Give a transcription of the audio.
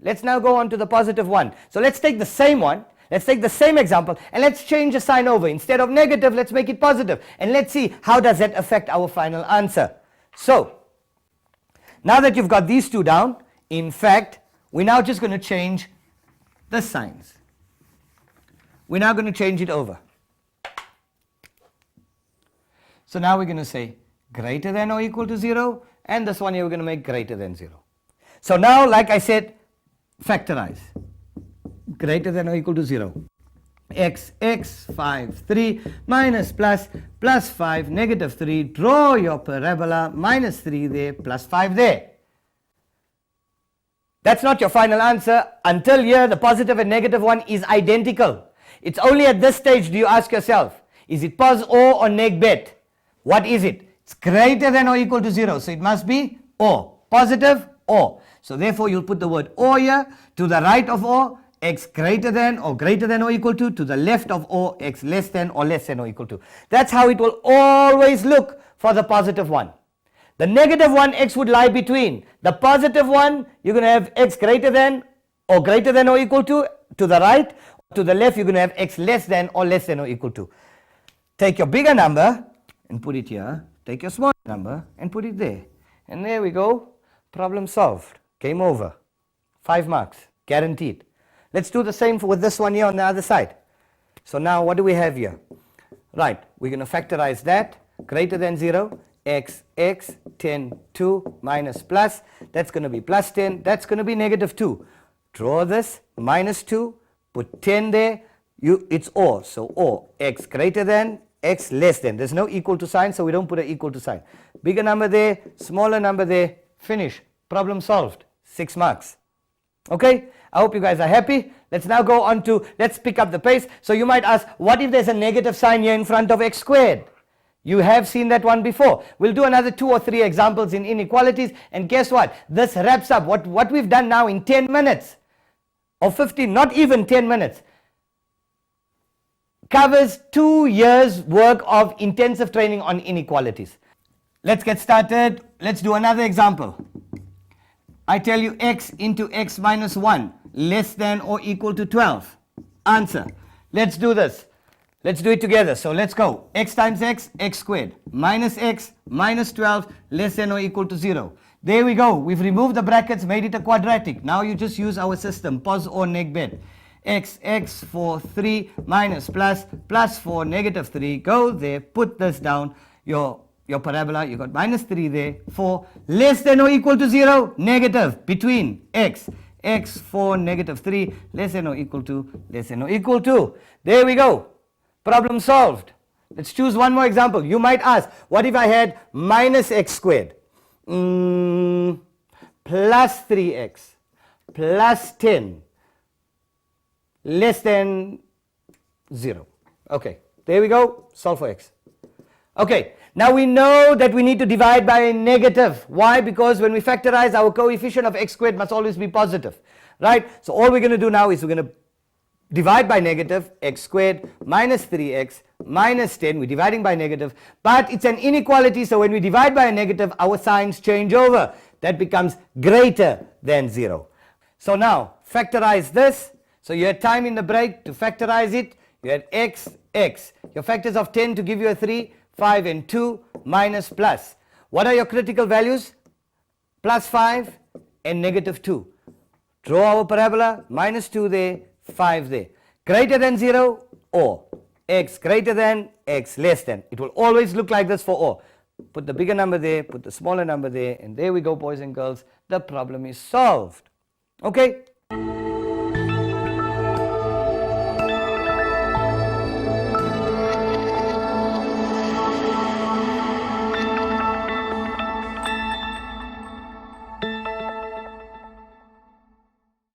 Let's now go on to the positive 1. So let's take the same one. Let's take the same example and let's change the sign over. Instead of negative, let's make it positive. And let's see how does that affect our final answer. So, now that you've got these two down, in fact, we're now just going to change the signs. We're now going to change it over. So now we're going to say greater than or equal to 0, and this one here we're going to make greater than 0. So now, like I said, factorize. Greater than or equal to 0. X, 5, 3, minus plus 5, negative 3. Draw your parabola, minus 3 there, plus 5 there. That's not your final answer. Until here, the positive and negative one is identical. It's only at this stage do you ask yourself, is it pos or neg bet? What is it? It's greater than or equal to 0. So it must be or. Positive or. So therefore, you'll put the word or here. To the right of or, x greater than or equal to the left of or, x less than or equal to. That's how it will always look for the positive one. The negative one, x would lie between. The positive one, you're going to have x greater than or equal to the right. To the left, you're going to have x less than or equal to. Take your bigger number and put it here. Take your smaller number and put it there. And there we go. Problem solved. Game over. 5 marks. Guaranteed. Let's do the same with this one here on the other side. So now what do we have here? Right, we're going to factorize that. Greater than 0, x, 10, 2, minus plus. That's going to be plus 10. That's going to be negative 2. Draw this, minus 2. Put 10 there. It's or. So or, x greater than, x less than. There's no equal to sign, so we don't put an equal to sign. Bigger number there, smaller number there. Finish. Problem solved. 6 marks. Okay, I hope you guys are happy. Let's now go on to, let's pick up the pace. So you might ask, what if there's a negative sign here in front of x squared? You have seen that one before. We'll do another 2 or 3 examples in inequalities, and guess what? This wraps up what we've done now in 10 minutes or 15, not even 10 minutes. Covers 2 years work of intensive training on inequalities. Let's get started. Let's do another example. I tell you x into x minus 1 less than or equal to 12. Answer. Let's do this. Let's do it together. So let's go. X times x, x squared, minus x minus 12 less than or equal to 0. There we go. We've removed the brackets, made it a quadratic. Now you just use our system, pos or neg bet. X 4, 3 minus plus 4, negative 3. Go there, put this down. Your parabola, you got minus 3 there, 4, less than or equal to 0, negative, between x 4, negative 3, less than or equal to, There we go. Problem solved. Let's choose one more example. You might ask, what if I had minus x squared, plus 3x, plus 10, less than 0. Okay, there we go. Solve for x. Okay, now we know that we need to divide by a negative. Why? Because when we factorize, our coefficient of x squared must always be positive, right? So all we're going to do now is we're going to divide by negative, x squared minus 3x minus 10. We're dividing by negative, but it's an inequality, so when we divide by a negative, our signs change over. That becomes greater than 0. So now, factorize this. So you had time in the break to factorize it. You had x. Your factors of 10 to give you a 3. 5 and 2 minus plus. What are your critical values? Plus 5 and negative 2. Draw our parabola, minus 2 there, 5 there. Greater than 0 or x greater than, x less than. It will always look like this for or. Put the bigger number there, put the smaller number there, and there we go, boys and girls. The problem is solved. Okay?